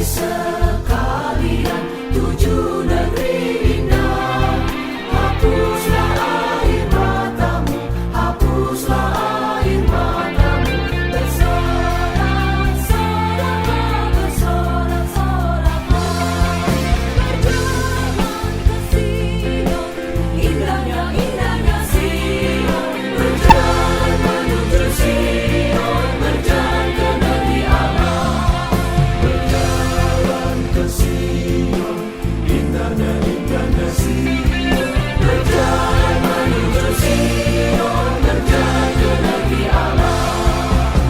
sekalian, tujuh negeri indah. Hapuslah air matamu, hapuslah air matamu. Bersorak-soraklah, bersorak-soraklah. Berjalan ke Sion, indahnya, indahnya Sion. Berjalan menuju Sion, berjalan ke negeri Allah. Berjalan ke Sion, indahnya, indahnya Sion. Berjalan menuju Sion, berjalan ke negeri Allah.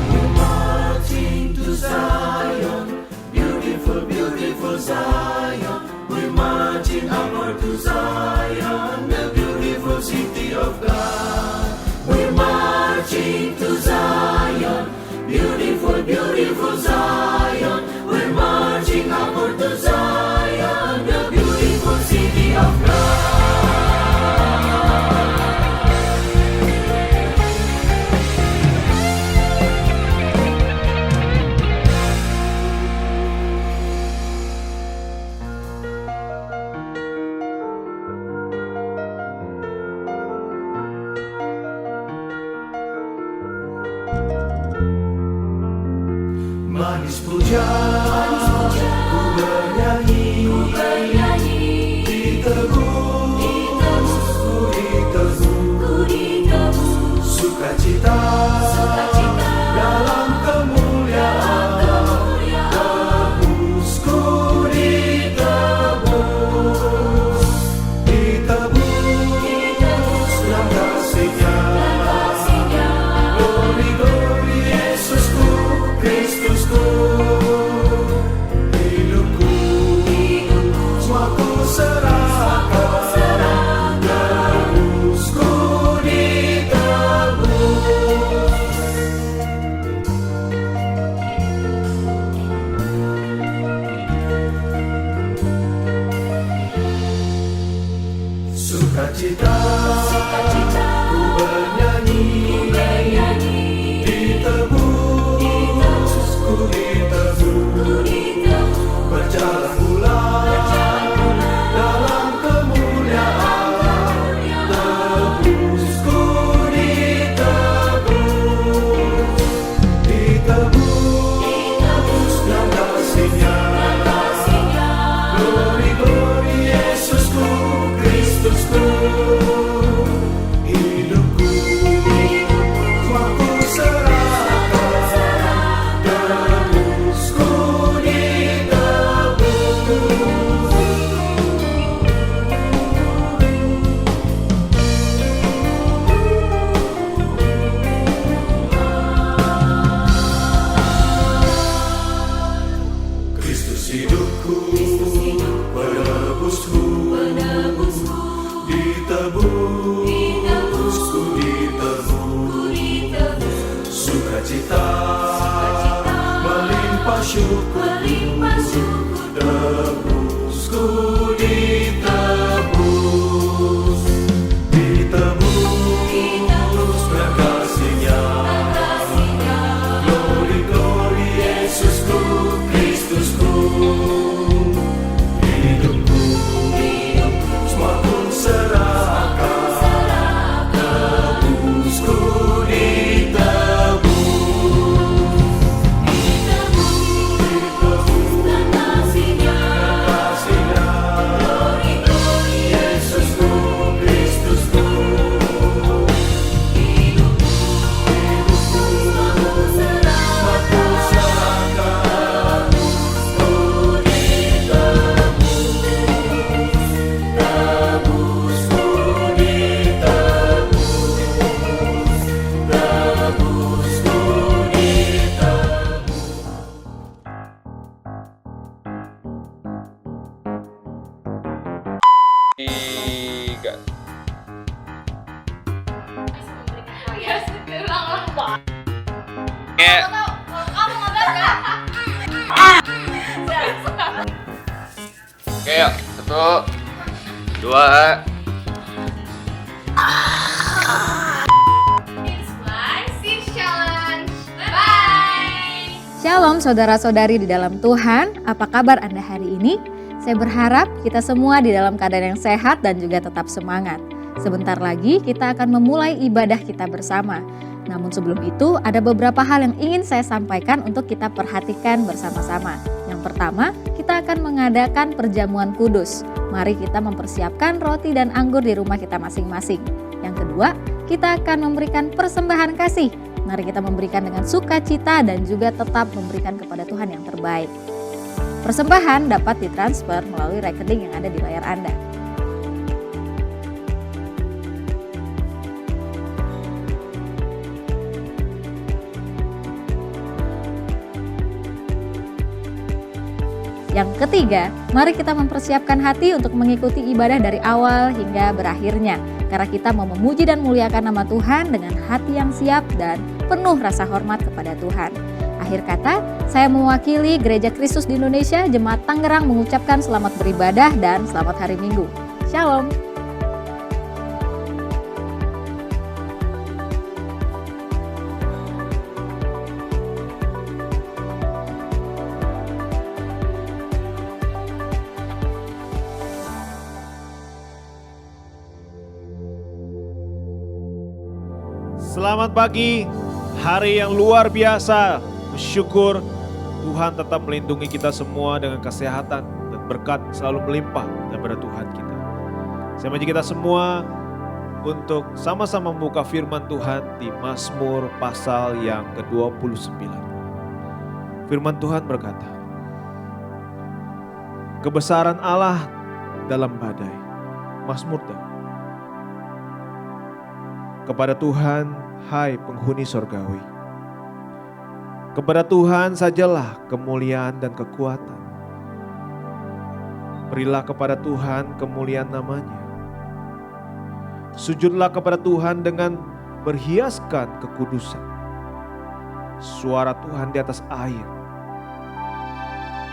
We're marching to Zion, beautiful, beautiful Zion. We're marching upward to Zion, the beautiful city of God. We're marching to Zion, beautiful, beautiful Zion. We're marching upward to Zion, the beautiful city of God. Manis puja, ku bernyanyi, ditebus, ku ditebus, sukacita dalam kemuliaan, tebus, ku ditebus, ditebus dalam kasih-Nya. Glory, glory, Yesusku, Kristusku, hidupku, semua ku serahkan, tebusku ditebus. Sukacita, ku bernyanyi, ditebus, ku ditebus, berjalan bulan dalam kemuliaan, tebus, ku ditebus, ditebus dalam kasih-Nya. Glory, glory, Yesusku, Kristusku, hidupku, semua ku serahkan, tebusku ditebus. Kristus hidupku, penebusku, ditebus, ku ditebus, sukacita melimpah syukur, tebus, ku ditebus, ditebus berkasih-Nya. Glory, glory, Yesusku, Kristusku, hidupku, semua ku serahkan, tebus, ku ditebus, ditebus dalam kasih-Nya. Glory, glory, Yesusku, Kristusku, hidupku, semua ku serahkan, ku ditebus, tebus, ku ditebus, tebus, ku ditebus. Tiga. Kayak Oke, yuk. 1, 2. It's Fly Sea Challenge. Bye. Shalom saudara-saudari di dalam Tuhan, apa kabar Anda hari ini? Saya berharap kita semua di dalam keadaan yang sehat dan juga tetap semangat. Sebentar lagi kita akan memulai ibadah kita bersama. Namun sebelum itu ada beberapa hal yang ingin saya sampaikan untuk kita perhatikan bersama-sama. Yang pertama, kita akan mengadakan perjamuan kudus. Mari kita mempersiapkan roti dan anggur di rumah kita masing-masing. Yang kedua, kita akan memberikan persembahan kasih. Mari kita memberikan dengan sukacita dan juga tetap memberikan kepada Tuhan yang terbaik. Persembahan dapat ditransfer melalui rekening yang ada di layar Anda. Yang ketiga, mari kita mempersiapkan hati untuk mengikuti ibadah dari awal hingga berakhirnya. Karena kita mau memuji dan muliakan nama Tuhan dengan hati yang siap dan penuh rasa hormat kepada Tuhan. Akhir kata, saya mewakili Gereja Kristus di Indonesia, Jemaat Tangerang mengucapkan selamat beribadah dan selamat hari Minggu. Shalom. Selamat pagi, hari yang luar biasa. Bersyukur Tuhan tetap melindungi kita semua dengan kesehatan dan berkat selalu melimpah daripada Tuhan kita. Saya mengajak kita semua untuk sama-sama membuka firman Tuhan di Mazmur pasal yang ke-29. Firman Tuhan berkata, kebesaran Allah dalam badai. Mazmur kepada Tuhan, hai penghuni sorgawi. Kepada Tuhan sajalah kemuliaan dan kekuatan. Berilah kepada Tuhan kemuliaan namanya. Sujudlah kepada Tuhan dengan berhiaskan kekudusan. Suara Tuhan di atas air.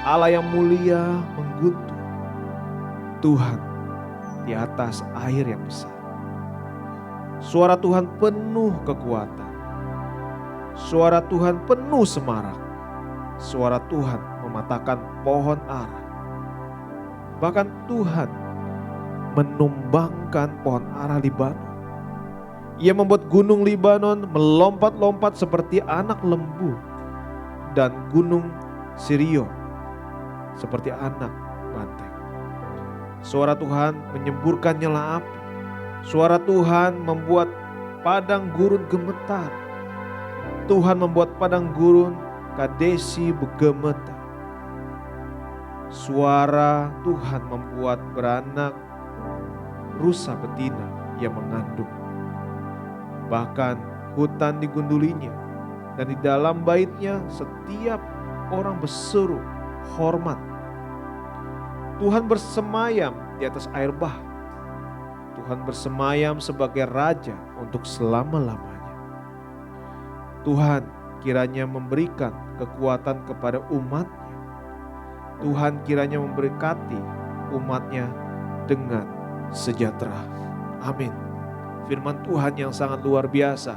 Allah yang mulia mengguntung. Tuhan di atas air yang besar. Suara Tuhan penuh kekuatan. Suara Tuhan penuh semarak. Suara Tuhan mematahkan pohon ara. Bahkan Tuhan menumbangkan pohon ara Libanon. Ia membuat gunung Libanon melompat-lompat seperti anak lembu. Dan gunung Sirion seperti anak banteng. Suara Tuhan menyemburkan nyala api. Suara Tuhan membuat padang gurun gemetar. Tuhan membuat padang gurun Kadesi bergemetar. Suara Tuhan membuat beranak rusa betina yang mengandung. Bahkan hutan digundulinya dan di dalam baitnya setiap orang berseru hormat. Tuhan bersemayam di atas air bah. Tuhan bersemayam sebagai Raja untuk selama-lamanya. Tuhan kiranya memberikan kekuatan kepada umatnya. Tuhan kiranya memberkati umatnya dengan sejahtera. Amin. Firman Tuhan yang sangat luar biasa.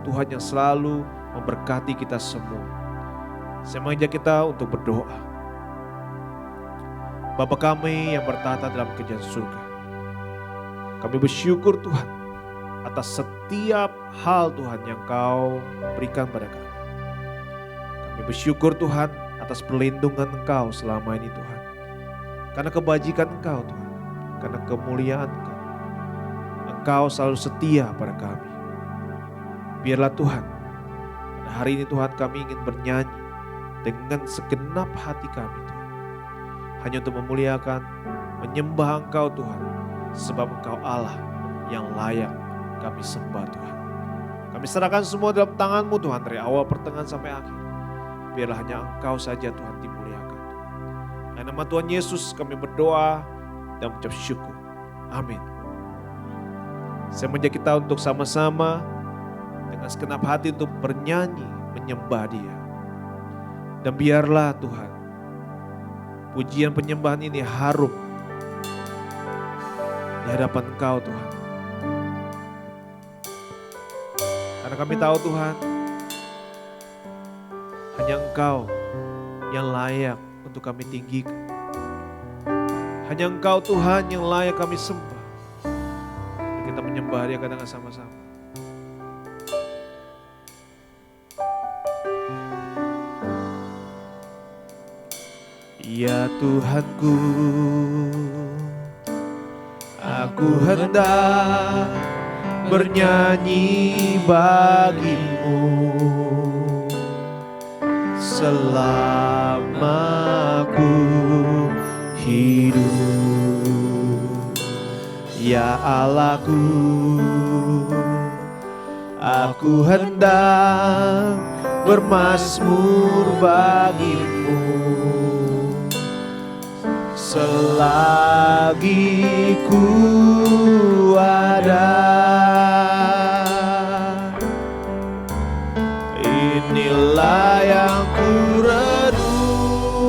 Tuhan yang selalu memberkati kita semua. Saya mengajak kita untuk berdoa. Bapa kami yang bertata dalam kerajaan surga. Kami bersyukur Tuhan atas setiap hal Tuhan yang Kau berikan pada kami. Kami bersyukur Tuhan atas perlindungan Engkau selama ini Tuhan. Karena kebajikan Engkau Tuhan, karena kemuliaan Engkau. Engkau selalu setia pada kami. Biarlah Tuhan, pada hari ini Tuhan kami ingin bernyanyi dengan segenap hati kami Tuhan. Hanya untuk memuliakan, menyembah Engkau Tuhan. Sebab Engkau Allah yang layak kami sembah Tuhan. Kami serahkan semua dalam tangan-Mu Tuhan dari awal pertengahan sampai akhir. Biarlah hanya Engkau saja Tuhan dimuliakan. Dalam nama Tuhan Yesus kami berdoa dan mengucap syukur. Amin. Saya mengajak kita untuk sama-sama dengan segenap hati untuk bernyanyi, menyembah Dia. Dan biarlah Tuhan, pujian penyembahan ini harum di hadapan Engkau Tuhan. Karena kami tahu Tuhan, Hanya Engkau yang layak untuk kami tinggikan. Hanya Engkau Tuhan yang layak kami sembah. Dan kita menyembah Dia kadang sama-sama. Ya Tuhanku, aku hendak bernyanyi bagimu selama aku hidup. Ya Allahku, aku hendak bermazmur bagimu selagi ku ada. Inilah yang ku renungkan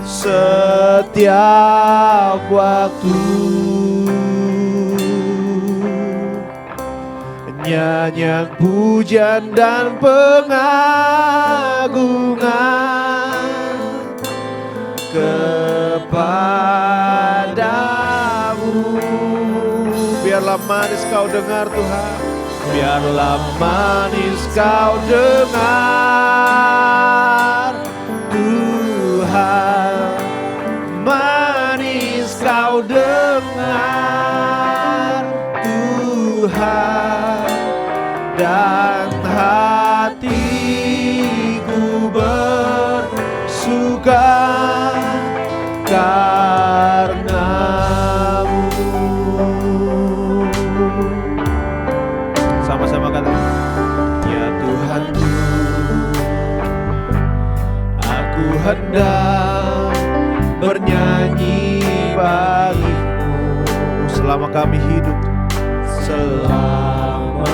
setiap waktu, nyanyian pujian dan pengagungan kepadamu. Biarlah manis kau dengar Tuhan, biarlah manis kau dengar Tuhan, manis kau dengar Tuhan, dan hatiku bersuka karenamu. Sama-sama kata, ya Tuhanku, aku hendak bernyanyi bagimu selama kami hidup, selama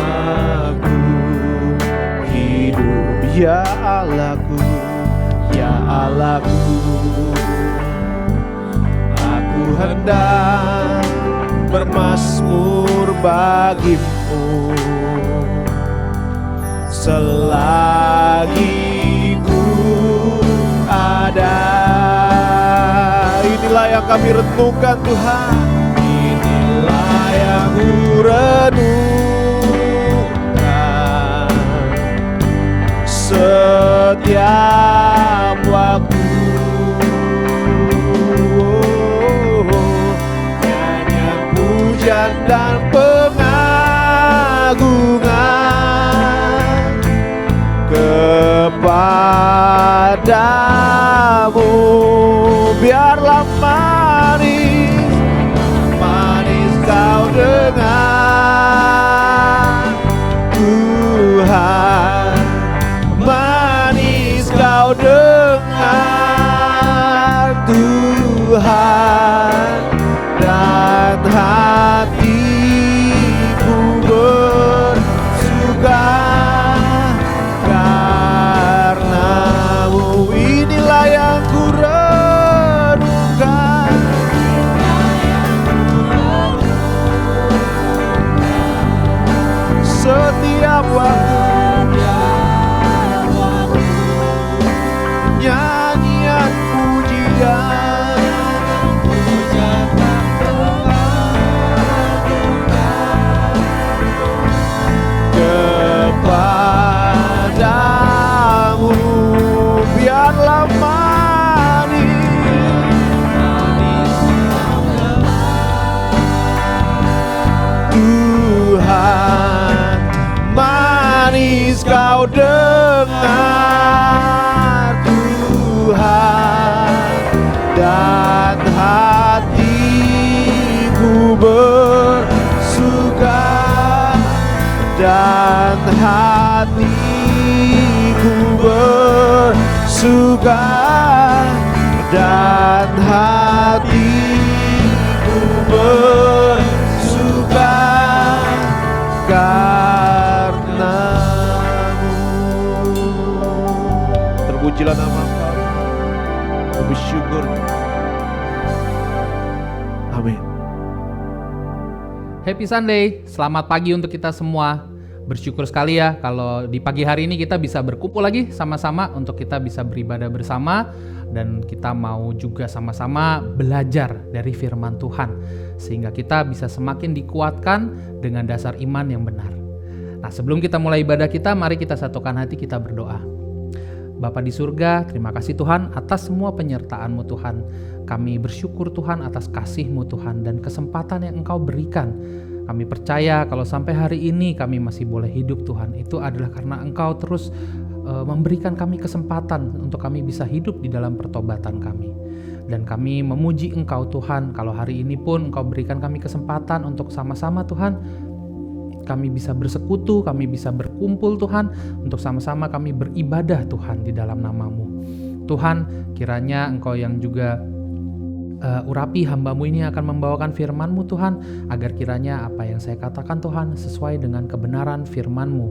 aku hidup. Ya Allahku, ya Allahku, aku hendak bermazmur bagimu selagi ku ada. Inilah yang kami renungkan Tuhan, inilah yang ku renungkan setiap waktu, nyanyian pujian dan pengagungan kepadamu. Biarlah manis, manis kau dengar Tuhan, manis kau dengar Tuhan, dan hatiku bersuka karenamu. Inilah yang ku renungkan setiap waktu, nyanyian pujian kepadamu. Biarlah manis Tuhan, manis kau dengar Tuhan, dan hatiku bersuka, dan hatiku bersuka, dan hatiku bersuka karenamu. Terpujilah nama Engkau, aku bersyukur. Amin. Happy Sunday, selamat pagi untuk kita semua. Bersyukur sekali ya kalau di pagi hari ini kita bisa berkumpul lagi sama-sama untuk kita bisa beribadah bersama, dan kita mau juga sama-sama belajar dari firman Tuhan sehingga kita bisa semakin dikuatkan dengan dasar iman yang benar. Nah, sebelum kita mulai ibadah kita, mari kita satukan hati, kita berdoa. Bapa di surga, terima kasih Tuhan atas semua penyertaan-Mu Tuhan. Kami bersyukur Tuhan atas kasih-Mu Tuhan dan kesempatan yang Engkau berikan. Kami percaya kalau sampai hari ini kami masih boleh hidup Tuhan, itu adalah karena Engkau terus memberikan kami kesempatan untuk kami bisa hidup di dalam pertobatan kami. Dan kami memuji Engkau Tuhan, kalau hari ini pun Engkau berikan kami kesempatan untuk sama-sama Tuhan, kami bisa bersekutu, kami bisa berkumpul Tuhan, untuk sama-sama kami beribadah Tuhan di dalam nama-Mu. Tuhan, kiranya Engkau yang juga urapi hamba-Mu ini akan membawakan firman-Mu Tuhan, agar kiranya apa yang saya katakan Tuhan sesuai dengan kebenaran firman-Mu.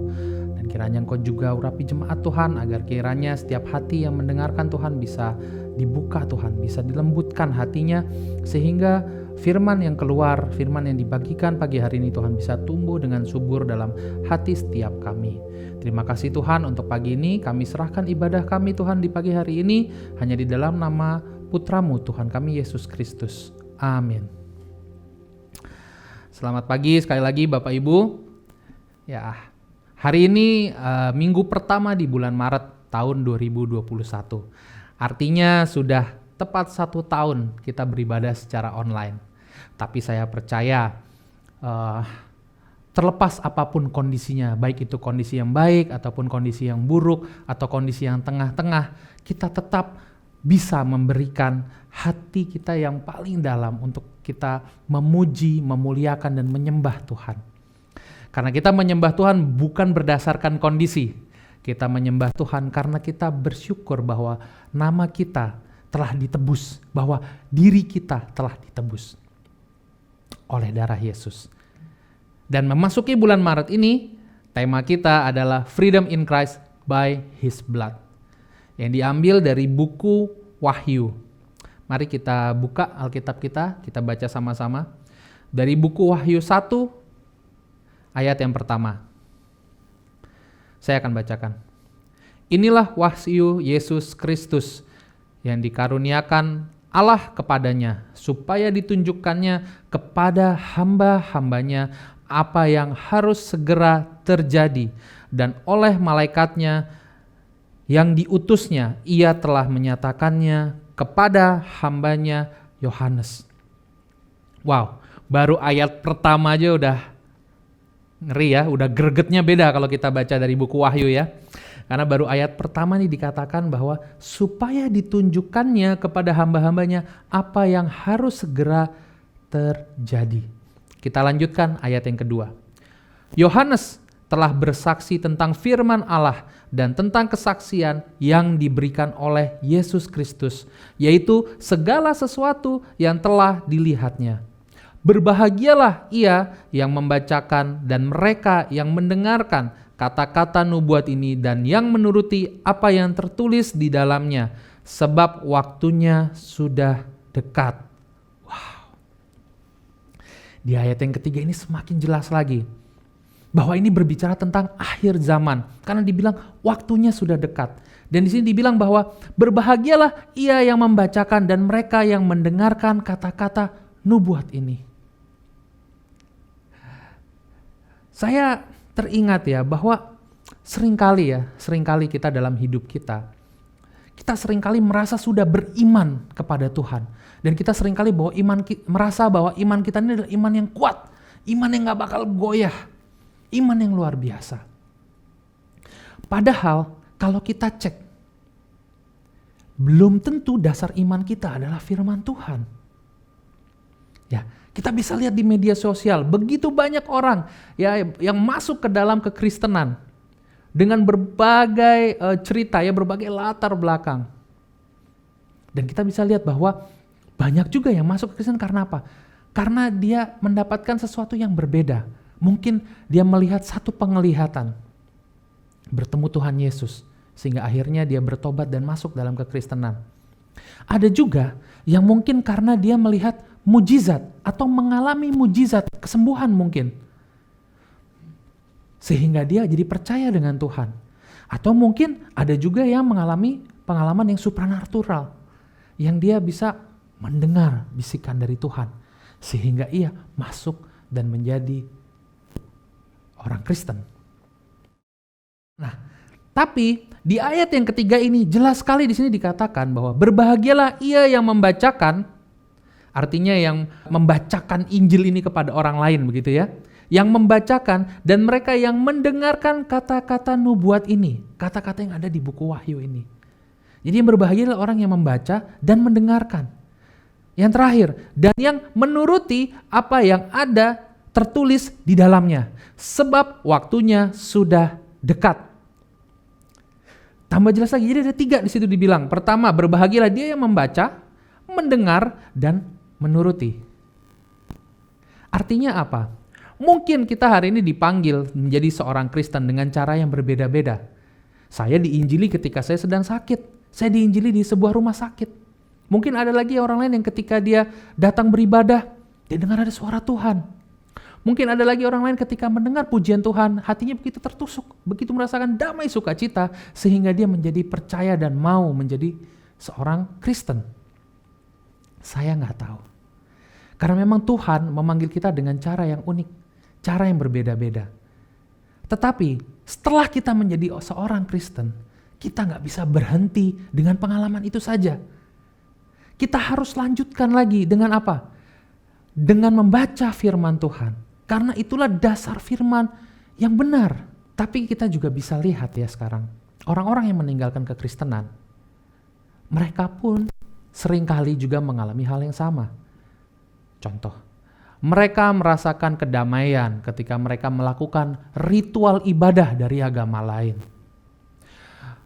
Dan kiranya Engkau juga urapi jemaat Tuhan, agar kiranya setiap hati yang mendengarkan Tuhan bisa dibuka Tuhan, bisa dilembutkan hatinya, sehingga firman yang keluar, firman yang dibagikan pagi hari ini Tuhan bisa tumbuh dengan subur dalam hati setiap kami. Terima kasih Tuhan untuk pagi ini, kami serahkan ibadah kami Tuhan di pagi hari ini hanya di dalam nama Putra-Mu Tuhan kami Yesus Kristus. Amin. Selamat pagi sekali lagi Bapak Ibu. Ya, hari ini minggu pertama di bulan Maret tahun 2021. Artinya sudah tepat 1 tahun kita beribadah secara online. Tapi saya percaya terlepas apapun kondisinya, baik itu kondisi yang baik ataupun kondisi yang buruk atau kondisi yang tengah-tengah, kita tetap bisa memberikan hati kita yang paling dalam untuk kita memuji, memuliakan dan menyembah Tuhan. Karena kita menyembah Tuhan bukan berdasarkan kondisi, kita menyembah Tuhan karena kita bersyukur bahwa nama kita telah ditebus, bahwa diri kita telah ditebus oleh darah Yesus. Dan memasuki bulan Maret ini, tema kita adalah Freedom in Christ by His Blood, yang diambil dari buku Wahyu. Mari kita buka Alkitab kita baca sama-sama. Dari buku Wahyu 1, ayat yang pertama. Saya akan bacakan. Inilah wahyu Yesus Kristus yang dikaruniakan Allah kepadanya, supaya ditunjukkannya kepada hamba-hambanya apa yang harus segera terjadi, dan oleh malaikatnya yang diutusnya, ia telah menyatakannya kepada hambanya Yohanes. Wow, baru ayat pertama aja udah ngeri ya, udah gregetnya beda kalau kita baca dari buku Wahyu ya. Karena baru ayat pertama nih dikatakan bahwa supaya ditunjukkannya kepada hamba-hambanya apa yang harus segera terjadi. Kita lanjutkan ayat yang kedua. Yohanes telah bersaksi tentang firman Allah dan tentang kesaksian yang diberikan oleh Yesus Kristus, yaitu segala sesuatu yang telah dilihatnya. Berbahagialah ia yang membacakan dan mereka yang mendengarkan kata-kata nubuat ini dan yang menuruti apa yang tertulis di dalamnya, sebab waktunya sudah dekat. Wow. Di ayat yang ketiga ini semakin jelas lagi bahwa ini berbicara tentang akhir zaman, karena dibilang waktunya sudah dekat. Dan di sini dibilang bahwa berbahagialah ia yang membacakan dan mereka yang mendengarkan kata-kata nubuat ini. Saya teringat ya bahwa seringkali kita dalam hidup kita seringkali merasa sudah beriman kepada Tuhan, dan kita seringkali merasa bahwa iman kita ini adalah iman yang kuat, iman yang gak bakal goyah, iman yang luar biasa. Padahal kalau kita cek, belum tentu dasar iman kita adalah firman Tuhan. Ya, kita bisa lihat di media sosial, begitu banyak orang ya yang masuk ke dalam kekristenan dengan berbagai cerita ya, berbagai latar belakang. Dan kita bisa lihat bahwa banyak juga yang masuk ke Kristen karena apa? Karena dia mendapatkan sesuatu yang berbeda. Mungkin dia melihat satu penglihatan, bertemu Tuhan Yesus, sehingga akhirnya dia bertobat dan masuk dalam kekristenan. Ada juga yang mungkin karena dia melihat mujizat atau mengalami mujizat, kesembuhan mungkin. sehingga dia jadi percaya dengan Tuhan. Atau mungkin ada juga yang mengalami pengalaman yang supranatural, yang dia bisa mendengar bisikan dari Tuhan, sehingga ia masuk dan menjadi orang Kristen. Nah, tapi di ayat yang ketiga ini jelas sekali di sini dikatakan bahwa berbahagialah ia yang membacakan, artinya yang membacakan Injil ini kepada orang lain, begitu ya. Yang membacakan dan mereka yang mendengarkan kata-kata nubuat ini, kata-kata yang ada di buku Wahyu ini. Jadi yang berbahagia adalah orang yang membaca dan mendengarkan. Yang terakhir, dan yang menuruti apa yang ada tertulis di dalamnya, sebab waktunya sudah dekat. Tambah jelas lagi, jadi ada 3 di situ dibilang. Pertama, berbahagialah dia yang membaca, mendengar, dan menuruti. Artinya apa? Mungkin kita hari ini dipanggil menjadi seorang Kristen dengan cara yang berbeda-beda. Saya diinjili ketika saya sedang sakit. Saya diinjili di sebuah rumah sakit. Mungkin ada lagi orang lain yang ketika dia datang beribadah, dia dengar ada suara Tuhan. Mungkin ada lagi orang lain ketika mendengar pujian Tuhan, hatinya begitu tertusuk, begitu merasakan damai sukacita, sehingga dia menjadi percaya dan mau menjadi seorang Kristen. Saya nggak tahu. Karena memang Tuhan memanggil kita dengan cara yang unik, cara yang berbeda-beda. Tetapi setelah kita menjadi seorang Kristen, kita nggak bisa berhenti dengan pengalaman itu saja. Kita harus lanjutkan lagi dengan apa? Dengan membaca firman Tuhan. Karena itulah dasar firman yang benar. Tapi kita juga bisa lihat ya sekarang, orang-orang yang meninggalkan kekristenan, mereka pun seringkali juga mengalami hal yang sama. Contoh, mereka merasakan kedamaian ketika mereka melakukan ritual ibadah dari agama lain.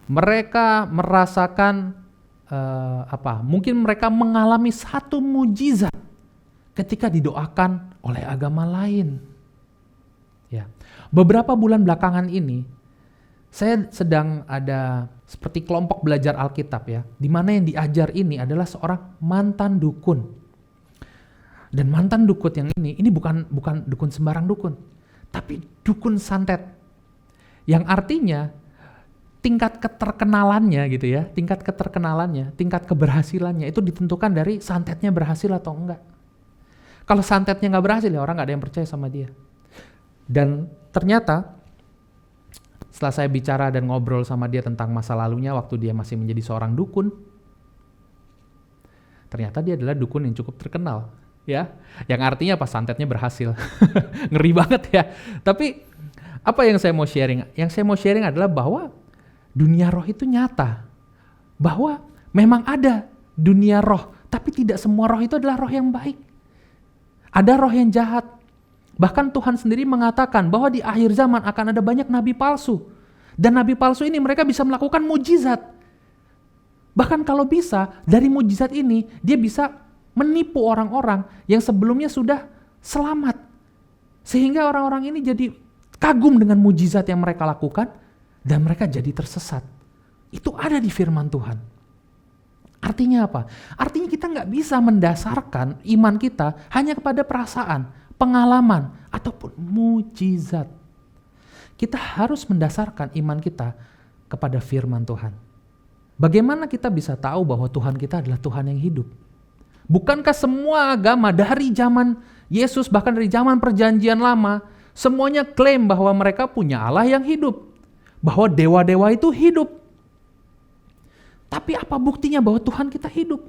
Mereka merasakan mungkin mereka mengalami satu mujizat ketika didoakan oleh agama lain. Ya. Beberapa bulan belakangan ini, saya sedang ada seperti kelompok belajar Alkitab ya, di mana yang diajar ini adalah seorang mantan dukun. Dan mantan dukun yang ini bukan dukun sembarang dukun, tapi dukun santet. Yang artinya tingkat keterkenalannya gitu ya, tingkat keberhasilannya itu ditentukan dari santetnya berhasil atau enggak. Kalau santetnya nggak berhasil ya orang nggak ada yang percaya sama dia. Dan ternyata setelah saya bicara dan ngobrol sama dia tentang masa lalunya waktu dia masih menjadi seorang dukun, ternyata dia adalah dukun yang cukup terkenal, ya. Yang artinya pas santetnya berhasil, ngeri banget ya. Tapi apa yang saya mau sharing? Yang saya mau sharing adalah bahwa dunia roh itu nyata, bahwa memang ada dunia roh, tapi tidak semua roh itu adalah roh yang baik. Ada roh yang jahat. Bahkan Tuhan sendiri mengatakan bahwa di akhir zaman akan ada banyak nabi palsu. Dan nabi palsu ini mereka bisa melakukan mujizat. Bahkan kalau bisa, dari mujizat ini dia bisa menipu orang-orang yang sebelumnya sudah selamat. Sehingga orang-orang ini jadi kagum dengan mujizat yang mereka lakukan dan mereka jadi tersesat. Itu ada di firman Tuhan. Artinya apa? Artinya kita nggak bisa mendasarkan iman kita hanya kepada perasaan, pengalaman, ataupun mujizat. Kita harus mendasarkan iman kita kepada firman Tuhan. Bagaimana kita bisa tahu bahwa Tuhan kita adalah Tuhan yang hidup? Bukankah semua agama dari zaman Yesus, bahkan dari zaman perjanjian lama, semuanya klaim bahwa mereka punya Allah yang hidup, bahwa dewa-dewa itu hidup. Tapi apa buktinya bahwa Tuhan kita hidup?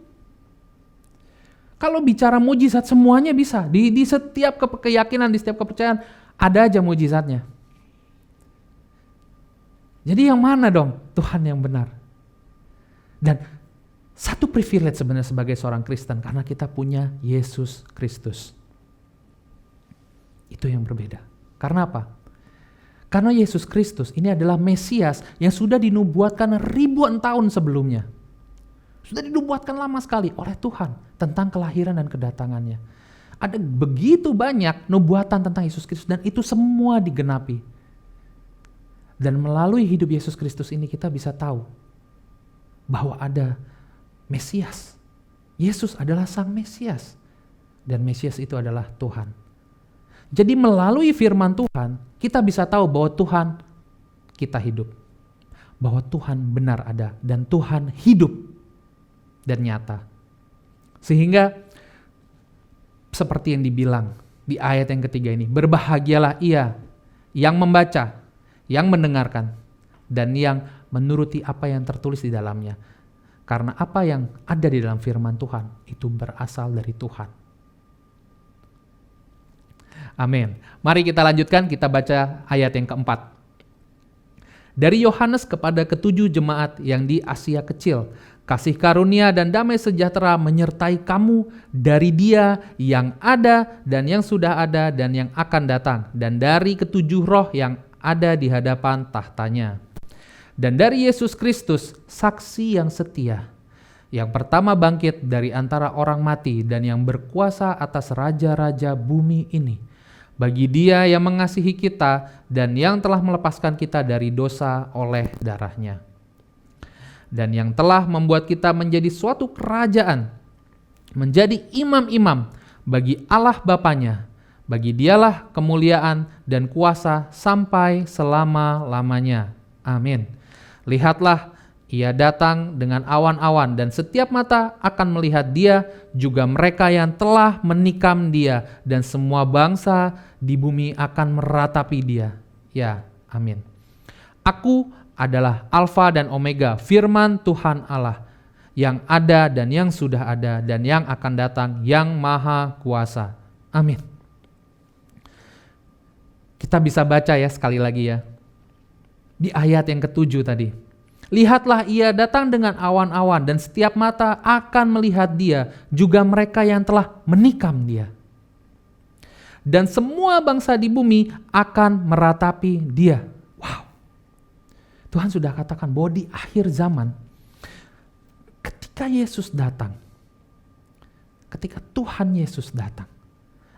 Kalau bicara mujizat semuanya bisa. Di setiap keyakinan, di setiap kepercayaan ada aja mujizatnya. Jadi yang mana dong Tuhan yang benar? Dan satu privilege sebenarnya sebagai seorang Kristen karena kita punya Yesus Kristus. Itu yang berbeda. Karena apa? Karena Yesus Kristus ini adalah Mesias yang sudah dinubuatkan ribuan tahun sebelumnya. Sudah dinubuatkan lama sekali oleh Tuhan tentang kelahiran dan kedatangannya. Ada begitu banyak nubuatan tentang Yesus Kristus dan itu semua digenapi. Dan melalui hidup Yesus Kristus ini kita bisa tahu bahwa ada Mesias. Yesus adalah Sang Mesias. Dan Mesias itu adalah Tuhan. Jadi melalui firman Tuhan, kita bisa tahu bahwa Tuhan kita hidup. Bahwa Tuhan benar ada dan Tuhan hidup dan nyata. Sehingga seperti yang dibilang di ayat yang ketiga ini, berbahagialah ia yang membaca, yang mendengarkan, dan yang menuruti apa yang tertulis di dalamnya. Karena apa yang ada di dalam firman Tuhan itu berasal dari Tuhan. Amin. Mari kita lanjutkan, kita baca ayat yang keempat. Dari Yohanes kepada ketujuh jemaat yang di Asia Kecil, kasih karunia dan damai sejahtera menyertai kamu dari Dia yang ada dan yang sudah ada dan yang akan datang, dan dari ketujuh roh yang ada di hadapan tahtanya. Dan dari Yesus Kristus, saksi yang setia, yang pertama bangkit dari antara orang mati dan yang berkuasa atas raja-raja bumi ini. Bagi Dia yang mengasihi kita dan yang telah melepaskan kita dari dosa oleh darahnya. Dan yang telah membuat kita menjadi suatu kerajaan, menjadi imam-imam bagi Allah Bapanya. Bagi Dialah kemuliaan dan kuasa sampai selama-lamanya. Amin. Lihatlah, Ia datang dengan awan-awan dan setiap mata akan melihat Dia, juga mereka yang telah menikam Dia, dan semua bangsa di bumi akan meratapi Dia. Ya, amin. Aku adalah Alfa dan Omega, firman Tuhan Allah, yang ada dan yang sudah ada dan yang akan datang, yang maha kuasa. Amin. Kita bisa baca ya sekali lagi ya. Di ayat yang ketujuh tadi. Lihatlah, Ia datang dengan awan-awan dan setiap mata akan melihat Dia, juga mereka yang telah menikam Dia. Dan semua bangsa di bumi akan meratapi Dia. Wow. Tuhan sudah katakan bahwa di akhir zaman, ketika Yesus datang, ketika Tuhan Yesus datang,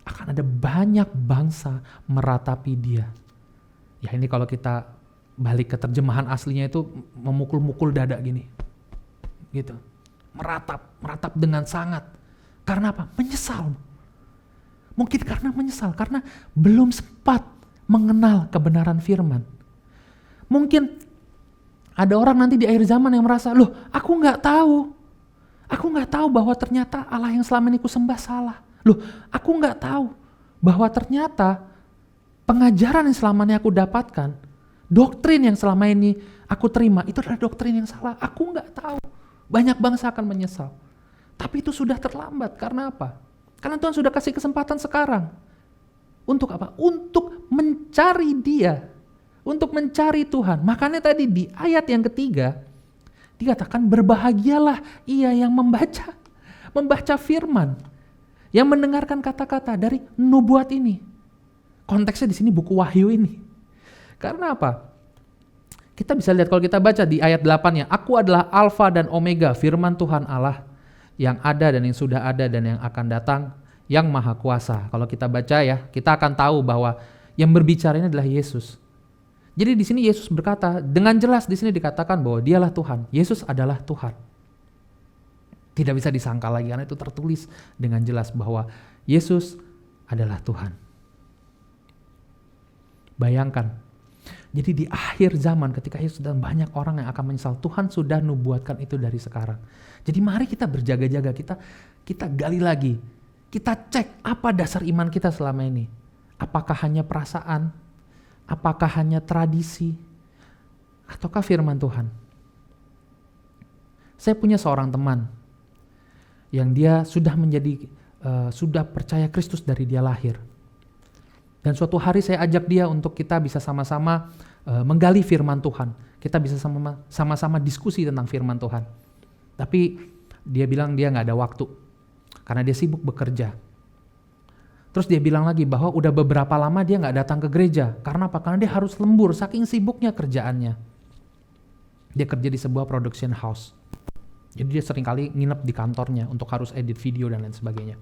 akan ada banyak bangsa meratapi Dia. Ya ini kalau kita balik ke terjemahan aslinya itu memukul-mukul dada gini. Gitu. Meratap dengan sangat. Karena apa? Menyesal. Mungkin karena menyesal, karena belum sempat mengenal kebenaran firman. Mungkin ada orang nanti di akhir zaman yang merasa, loh aku nggak tahu. Aku nggak tahu bahwa ternyata Allah yang selama ini ku sembah salah. Loh aku nggak tahu bahwa ternyata pengajaran yang selama ini aku dapatkan, doktrin yang selama ini aku terima, itu adalah doktrin yang salah. Aku nggak tahu. Banyak bangsa akan menyesal. Tapi itu sudah terlambat. Karena apa? Karena Tuhan sudah kasih kesempatan sekarang. Untuk apa? Untuk mencari Dia. Untuk mencari Tuhan. Makanya tadi di ayat yang ketiga, dikatakan berbahagialah ia yang membaca. Membaca firman. Yang mendengarkan kata-kata dari nubuat ini. Konteksnya di sini buku Wahyu ini. Karena apa? Kita bisa lihat kalau kita baca di ayat 8-nya, aku adalah Alfa dan Omega, firman Tuhan Allah, yang ada dan yang sudah ada dan yang akan datang, yang maha kuasa. Kalau kita baca ya, kita akan tahu bahwa yang berbicara ini adalah Yesus. Jadi di sini Yesus berkata, dengan jelas di sini dikatakan bahwa Dialah Tuhan. Yesus adalah Tuhan. Tidak bisa disangkal lagi karena itu tertulis dengan jelas bahwa Yesus adalah Tuhan. Bayangkan. Jadi di akhir zaman ketika Yesus dan banyak orang yang akan menyesal, Tuhan sudah nubuatkan itu dari sekarang. Jadi mari kita berjaga-jaga, kita gali lagi. Kita cek apa dasar iman kita selama ini. Apakah hanya perasaan? Apakah hanya tradisi? Ataukah firman Tuhan? Saya punya seorang teman yang dia sudah sudah percaya Kristus dari dia lahir. Dan suatu hari saya ajak dia untuk kita bisa sama-sama menggali firman Tuhan. Kita bisa sama-sama diskusi tentang firman Tuhan. Tapi dia bilang dia gak ada waktu. Karena dia sibuk bekerja. Terus dia bilang lagi bahwa udah beberapa lama dia gak datang ke gereja. Karena apa? Karena dia harus lembur saking sibuknya kerjaannya. Dia kerja di sebuah production house. Jadi dia seringkali nginep di kantornya untuk harus edit video dan lain sebagainya.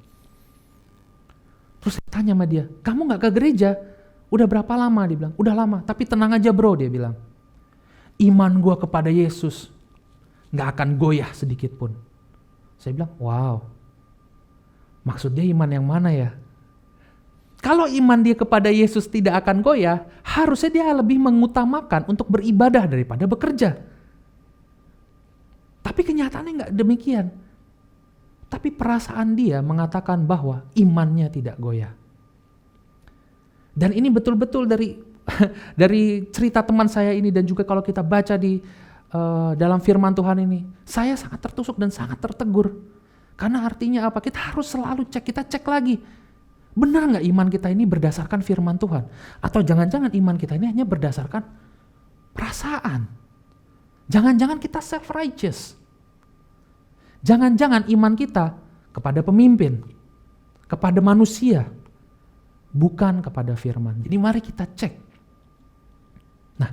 Terus saya tanya sama dia, kamu gak ke gereja? Udah berapa lama? Dia bilang, udah lama. Tapi tenang aja bro, dia bilang. Iman gue kepada Yesus gak akan goyah sedikit pun. Saya bilang, wow. Maksudnya iman yang mana ya? Kalau iman dia kepada Yesus tidak akan goyah, harusnya dia lebih mengutamakan untuk beribadah daripada bekerja. Tapi kenyataannya nggak demikian. Tapi perasaan dia mengatakan bahwa imannya tidak goyah. Dan ini betul-betul dari cerita teman saya ini, dan juga kalau kita baca di dalam firman Tuhan ini, saya sangat tertusuk dan sangat tertegur. Karena artinya apa? Kita harus selalu kita cek lagi. Benar nggak iman kita ini berdasarkan firman Tuhan? Atau jangan-jangan iman kita ini hanya berdasarkan perasaan? Jangan-jangan kita self-righteous? Jangan-jangan iman kita kepada pemimpin, kepada manusia, bukan kepada firman. Jadi mari kita cek. Nah,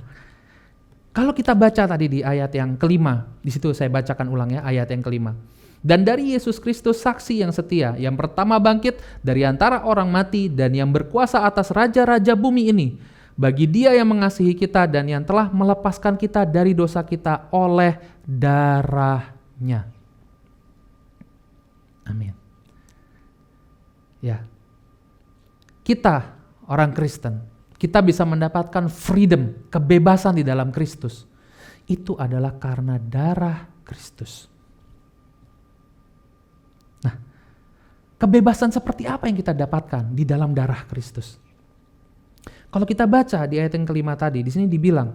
kalau kita baca tadi di ayat yang kelima, di situ saya bacakan ulang ya, ayat yang kelima. Dan dari Yesus Kristus saksi yang setia, yang pertama bangkit dari antara orang mati dan yang berkuasa atas raja-raja bumi ini, bagi Dia yang mengasihi kita dan yang telah melepaskan kita dari dosa kita oleh darah-Nya. Amin. Ya. Kita orang Kristen, kita bisa mendapatkan freedom, kebebasan di dalam Kristus. Itu adalah karena darah Kristus. Nah, kebebasan seperti apa yang kita dapatkan di dalam darah Kristus? Kalau kita baca di ayat yang kelima tadi, di sini dibilang,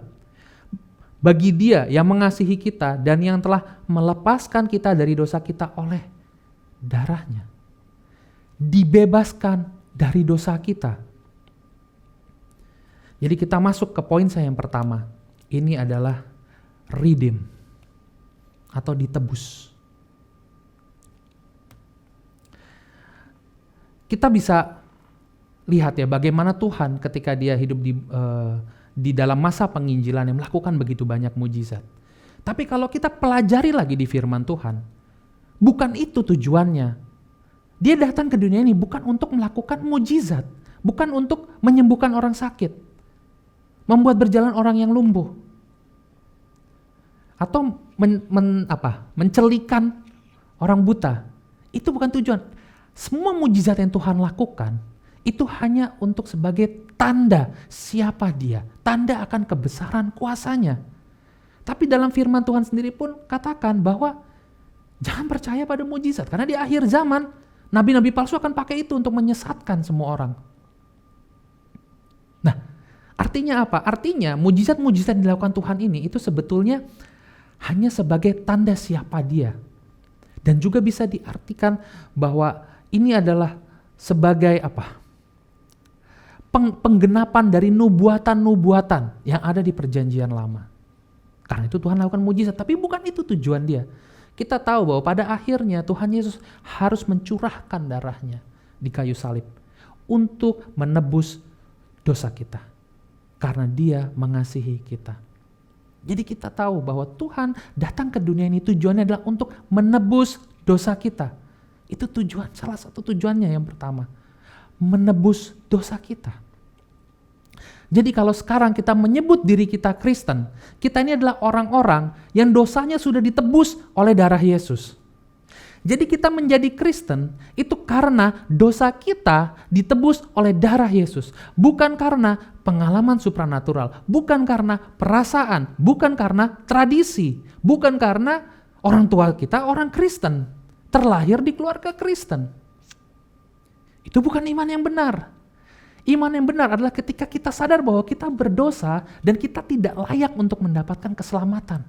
bagi Dia yang mengasihi kita dan yang telah melepaskan kita dari dosa kita oleh darah-Nya. Dibebaskan dari dosa kita. Jadi kita masuk ke poin saya yang pertama. Ini adalah redeem atau ditebus. Kita bisa lihat ya bagaimana Tuhan ketika Dia hidup di dalam masa penginjilan yang melakukan begitu banyak mujizat. Tapi kalau kita pelajari lagi di firman Tuhan, bukan itu tujuannya. Dia datang ke dunia ini bukan untuk melakukan mujizat, bukan untuk menyembuhkan orang sakit, membuat berjalan orang yang lumpuh, atau mencelikan orang buta. Itu bukan tujuan. Semua mujizat yang Tuhan lakukan itu hanya untuk sebagai tanda siapa Dia, tanda akan kebesaran kuasa-Nya. Tapi dalam firman Tuhan sendiri pun katakan bahwa jangan percaya pada mujizat, karena di akhir zaman nabi-nabi palsu akan pakai itu untuk menyesatkan semua orang. Nah, artinya apa? Artinya mujizat-mujizat yang dilakukan Tuhan ini itu sebetulnya hanya sebagai tanda siapa Dia. Dan juga bisa diartikan bahwa ini adalah sebagai apa? Penggenapan dari nubuatan-nubuatan yang ada di perjanjian lama. Karena itu Tuhan lakukan mujizat, tapi bukan itu tujuan Dia. Kita tahu bahwa pada akhirnya Tuhan Yesus harus mencurahkan darah-Nya di kayu salib untuk menebus dosa kita. Karena Dia mengasihi kita. Jadi kita tahu bahwa Tuhan datang ke dunia ini tujuannya adalah untuk menebus dosa kita. Itu tujuan, salah satu tujuannya yang pertama. Menebus dosa kita. Jadi kalau sekarang kita menyebut diri kita Kristen, kita ini adalah orang-orang yang dosanya sudah ditebus oleh darah Yesus. Jadi kita menjadi Kristen itu karena dosa kita ditebus oleh darah Yesus. Bukan karena pengalaman supranatural, bukan karena perasaan, bukan karena tradisi, bukan karena orang tua kita orang Kristen, terlahir di keluarga Kristen. Itu bukan iman yang benar. Iman yang benar adalah ketika kita sadar bahwa kita berdosa dan kita tidak layak untuk mendapatkan keselamatan.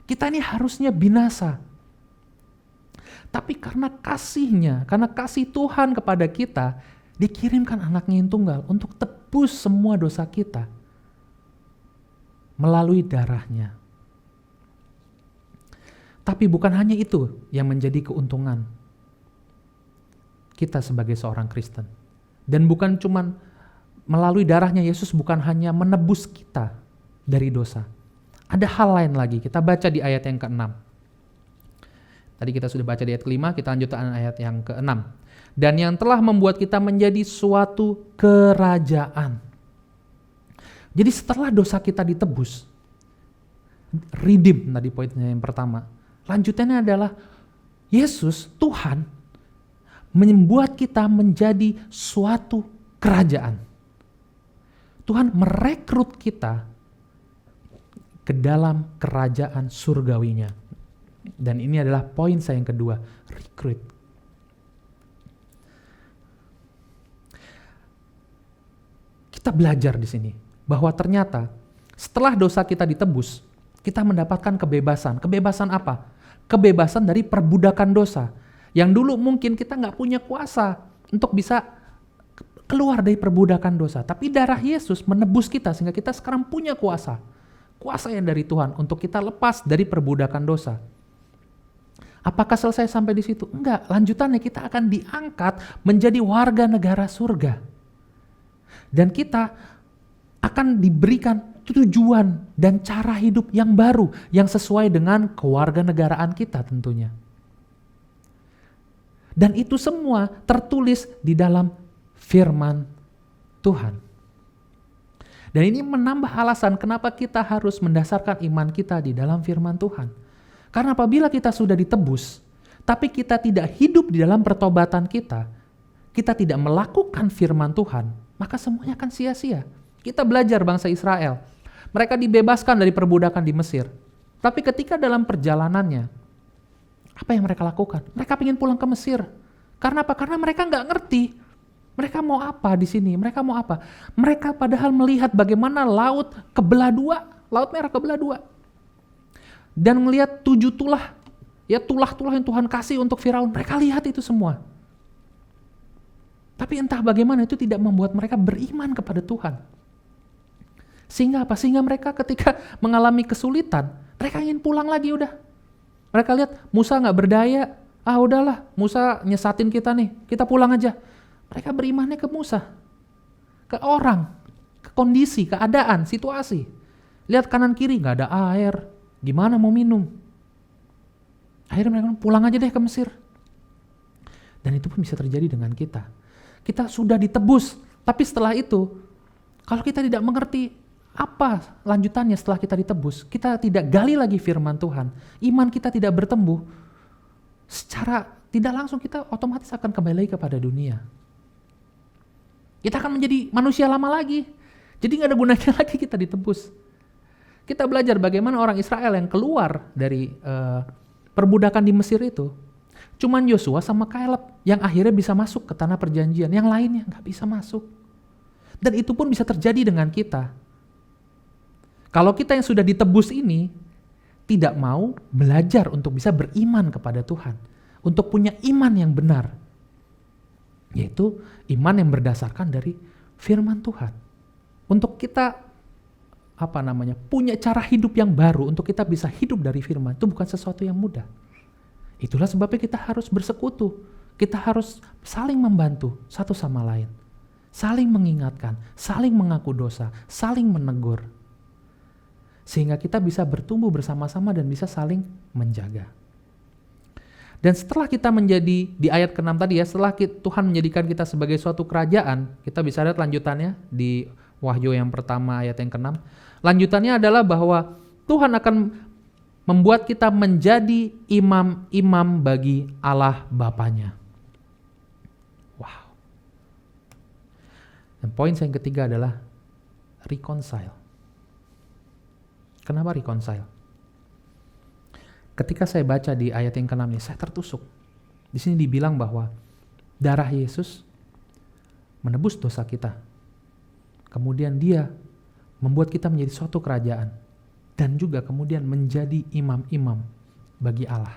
Kita ini harusnya binasa. Tapi karena kasih-Nya, karena kasih Tuhan kepada kita, dikirimkan anaknya yang tunggal untuk tebus semua dosa kita melalui darah-Nya. Tapi bukan hanya itu yang menjadi keuntungan kita sebagai seorang Kristen. Dan bukan cuman melalui darahnya Yesus bukan hanya menebus kita dari dosa. Ada hal lain lagi, kita baca di ayat yang ke-6. Tadi kita sudah baca di ayat ke-5, kita lanjutkan ayat yang ke-6. Dan yang telah membuat kita menjadi suatu kerajaan. Jadi setelah dosa kita ditebus, redeem tadi poinnya yang pertama. Lanjutannya adalah Yesus, Tuhan, membuat kita menjadi suatu kerajaan. Tuhan merekrut kita ke dalam kerajaan surgawinya. Dan ini adalah poin saya yang kedua, recruit. Kita belajar di sini bahwa ternyata setelah dosa kita ditebus, kita mendapatkan kebebasan. Kebebasan apa? Kebebasan dari perbudakan dosa. Yang dulu mungkin kita nggak punya kuasa untuk bisa keluar dari perbudakan dosa. Tapi darah Yesus menebus kita sehingga kita sekarang punya kuasa. Kuasa yang dari Tuhan untuk kita lepas dari perbudakan dosa. Apakah selesai sampai di situ? Enggak, lanjutannya kita akan diangkat menjadi warga negara surga. Dan kita akan diberikan tujuan dan cara hidup yang baru, yang sesuai dengan kewarganegaraan kita tentunya. Dan itu semua tertulis di dalam firman Tuhan. Dan ini menambah alasan kenapa kita harus mendasarkan iman kita di dalam firman Tuhan. Karena apabila kita sudah ditebus, tapi kita tidak hidup di dalam pertobatan kita tidak melakukan firman Tuhan, maka semuanya akan sia-sia. Kita belajar bangsa Israel. Mereka dibebaskan dari perbudakan di Mesir. Tapi ketika dalam perjalanannya, apa yang mereka lakukan? Mereka ingin pulang ke Mesir. Karena apa? Karena mereka nggak ngerti. Mereka mau apa di sini? Mereka mau apa? Mereka padahal melihat bagaimana laut kebelah dua, laut merah kebelah dua. Dan melihat 7 tulah, ya tulah-tulah yang Tuhan kasih untuk Firaun. Mereka lihat itu semua. Tapi entah bagaimana itu tidak membuat mereka beriman kepada Tuhan. Sehingga apa? Sehingga mereka ketika mengalami kesulitan, mereka ingin pulang lagi udah. Mereka lihat Musa nggak berdaya, udahlah Musa nyesatin kita nih, kita pulang aja. Mereka berimannya ke Musa, ke orang, ke kondisi, keadaan, situasi. Lihat kanan kiri nggak ada air, gimana mau minum? Akhirnya mereka pulang aja deh ke Mesir. Dan itu pun bisa terjadi dengan kita. Kita sudah ditebus, tapi setelah itu, kalau kita tidak mengerti apa lanjutannya setelah kita ditebus, kita tidak gali lagi firman Tuhan, iman kita tidak bertumbuh, secara tidak langsung kita otomatis akan kembali lagi kepada dunia. Kita akan menjadi manusia lama lagi. Jadi nggak ada gunanya lagi kita ditebus. Kita belajar bagaimana orang Israel yang keluar dari perbudakan di Mesir itu, cuman Yosua sama Caleb yang akhirnya bisa masuk ke tanah perjanjian, yang lainnya nggak bisa masuk. Dan itu pun bisa terjadi dengan kita. Kalau kita yang sudah ditebus ini tidak mau belajar untuk bisa beriman kepada Tuhan, untuk punya iman yang benar, yaitu iman yang berdasarkan dari firman Tuhan. Untuk kita punya cara hidup yang baru, untuk kita bisa hidup dari firman, itu bukan sesuatu yang mudah. Itulah sebabnya kita harus bersekutu, kita harus saling membantu satu sama lain, saling mengingatkan, saling mengaku dosa, saling menegur, sehingga kita bisa bertumbuh bersama-sama dan bisa saling menjaga. Dan setelah kita menjadi, di ayat ke-6 tadi ya, setelah Tuhan menjadikan kita sebagai suatu kerajaan, kita bisa lihat lanjutannya di Wahyu yang pertama ayat yang ke-6. Lanjutannya adalah bahwa Tuhan akan membuat kita menjadi imam-imam bagi Allah Bapanya. Wow. Dan poin yang ketiga adalah reconcile. Kenapa reconcile? Ketika saya baca di ayat yang ke-6 ini, saya tertusuk. Di sini dibilang bahwa darah Yesus menebus dosa kita. Kemudian dia membuat kita menjadi suatu kerajaan. Dan juga kemudian menjadi imam-imam bagi Allah.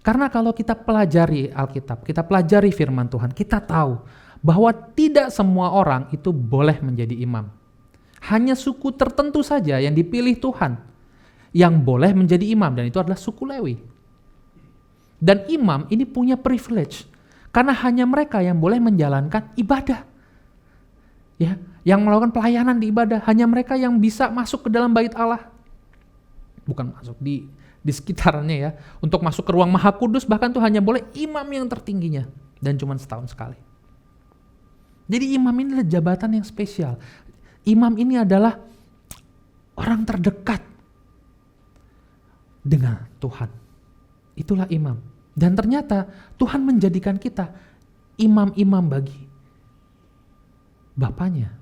Karena kalau kita pelajari Alkitab, kita pelajari firman Tuhan, kita tahu bahwa tidak semua orang itu boleh menjadi imam. Hanya suku tertentu saja yang dipilih Tuhan yang boleh menjadi imam, dan itu adalah suku Lewi. Dan imam ini punya privilege karena hanya mereka yang boleh menjalankan ibadah. Ya, yang melakukan pelayanan di ibadah, hanya mereka yang bisa masuk ke dalam bait Allah. Bukan masuk di sekitarnya ya. Untuk masuk ke ruang Maha Kudus bahkan tuh hanya boleh imam yang tertingginya, dan cuma setahun sekali. Jadi imam ini adalah jabatan yang spesial. Imam ini adalah orang terdekat dengan Tuhan. Itulah imam. Dan ternyata Tuhan menjadikan kita imam-imam bagi Bapanya.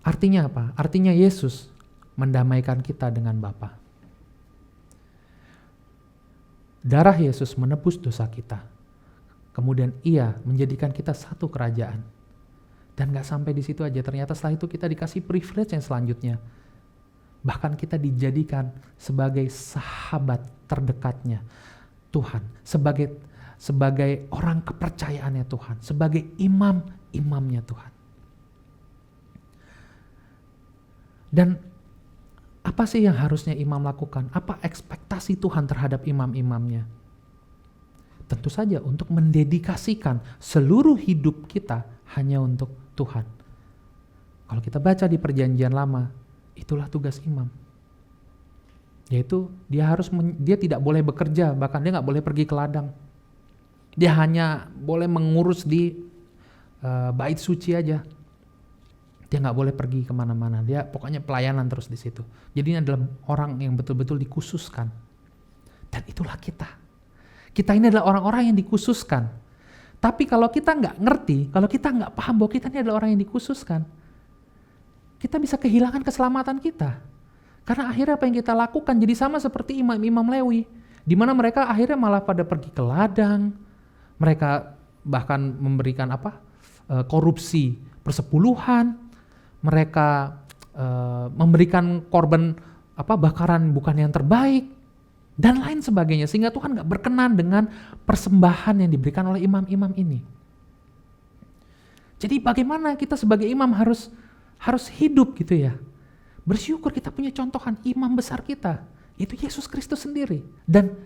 Artinya apa? Artinya Yesus mendamaikan kita dengan Bapa. Darah Yesus menebus dosa kita. Kemudian Ia menjadikan kita satu kerajaan. Dan gak sampai di situ aja, ternyata setelah itu kita dikasih privilege yang selanjutnya. Bahkan kita dijadikan sebagai sahabat terdekatnya Tuhan, sebagai orang kepercayaannya Tuhan, sebagai imam-imamnya Tuhan. Dan apa sih yang harusnya imam lakukan? Apa ekspektasi Tuhan terhadap imam-imamnya? Tentu saja untuk mendedikasikan seluruh hidup kita hanya untuk Tuhan. Kalau kita baca di Perjanjian Lama, itulah tugas imam. Yaitu dia tidak boleh bekerja, bahkan dia nggak boleh pergi ke ladang. Dia hanya boleh mengurus di bait suci aja. Dia nggak boleh pergi kemana-mana. Dia pokoknya pelayanan terus di situ. Jadi ini adalah orang yang betul-betul dikhususkan. Dan itulah kita. Kita ini adalah orang-orang yang dikhususkan. Tapi kalau kita nggak ngerti, kalau kita nggak paham bahwa kita ini adalah orang yang dikhususkan, kita bisa kehilangan keselamatan kita. Karena akhirnya apa yang kita lakukan jadi sama seperti imam-imam Lewi. Di mana mereka akhirnya malah pada pergi ke ladang. Mereka bahkan memberikan korupsi persepuluhan. Mereka memberikan korban bakaran bukan yang terbaik dan lain sebagainya, sehingga Tuhan gak berkenan dengan persembahan yang diberikan oleh imam-imam ini. Jadi bagaimana kita sebagai imam harus hidup gitu ya, bersyukur kita punya contohan imam besar kita, itu Yesus Kristus sendiri. Dan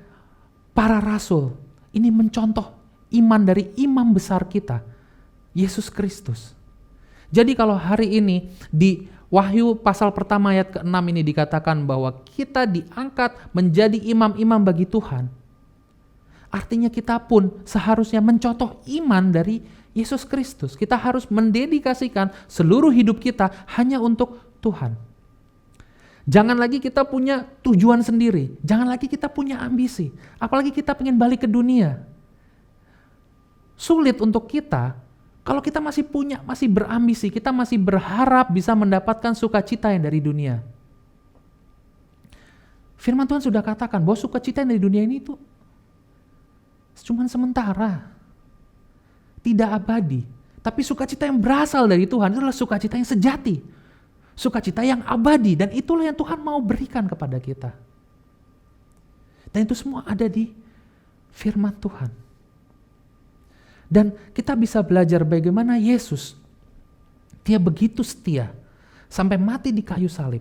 para rasul ini mencontoh iman dari imam besar kita, Yesus Kristus. Jadi kalau hari ini di Wahyu pasal pertama ayat ke-6 ini dikatakan bahwa kita diangkat menjadi imam-imam bagi Tuhan. Artinya kita pun seharusnya mencontoh iman dari Yesus Kristus. Kita harus mendedikasikan seluruh hidup kita hanya untuk Tuhan. Jangan lagi kita punya tujuan sendiri. Jangan lagi kita punya ambisi. Apalagi kita pengen balik ke dunia. Sulit untuk kita kalau kita masih berambisi, kita masih berharap bisa mendapatkan sukacita yang dari dunia. Firman Tuhan sudah katakan bahwa sukacita yang dari dunia ini itu cuma sementara, tidak abadi. Tapi sukacita yang berasal dari Tuhan itu adalah sukacita yang sejati, sukacita yang abadi, dan itulah yang Tuhan mau berikan kepada kita. Dan itu semua ada di firman Tuhan. Dan kita bisa belajar bagaimana Yesus, dia begitu setia sampai mati di kayu salib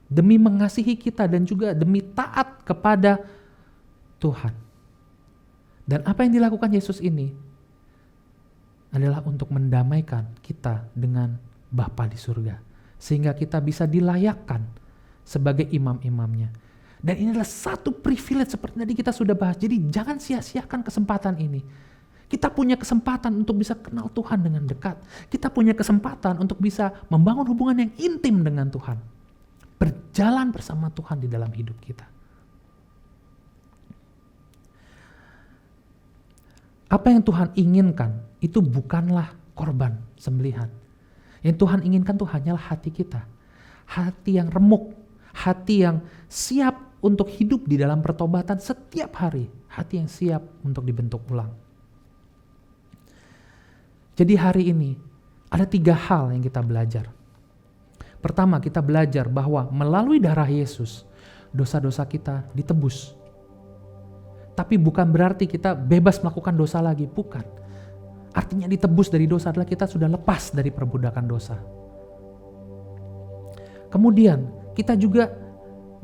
demi mengasihi kita dan juga demi taat kepada Tuhan. Dan apa yang dilakukan Yesus ini adalah untuk mendamaikan kita dengan Bapa di surga, sehingga kita bisa dilayakkan sebagai imam-imamnya. Dan ini adalah satu privilege seperti tadi kita sudah bahas. Jadi jangan sia-siakan kesempatan ini. Kita punya kesempatan untuk bisa kenal Tuhan dengan dekat. Kita punya kesempatan untuk bisa membangun hubungan yang intim dengan Tuhan. Berjalan bersama Tuhan di dalam hidup kita. Apa yang Tuhan inginkan itu bukanlah korban sembelihan. Yang Tuhan inginkan itu hanyalah hati kita. Hati yang remuk, hati yang siap untuk hidup di dalam pertobatan setiap hari. Hati yang siap untuk dibentuk ulang. Jadi hari ini ada 3 hal yang kita belajar. Pertama, kita belajar bahwa melalui darah Yesus, dosa-dosa kita ditebus. Tapi bukan berarti kita bebas melakukan dosa lagi, bukan. Artinya ditebus dari dosa adalah kita sudah lepas dari perbudakan dosa. Kemudian kita juga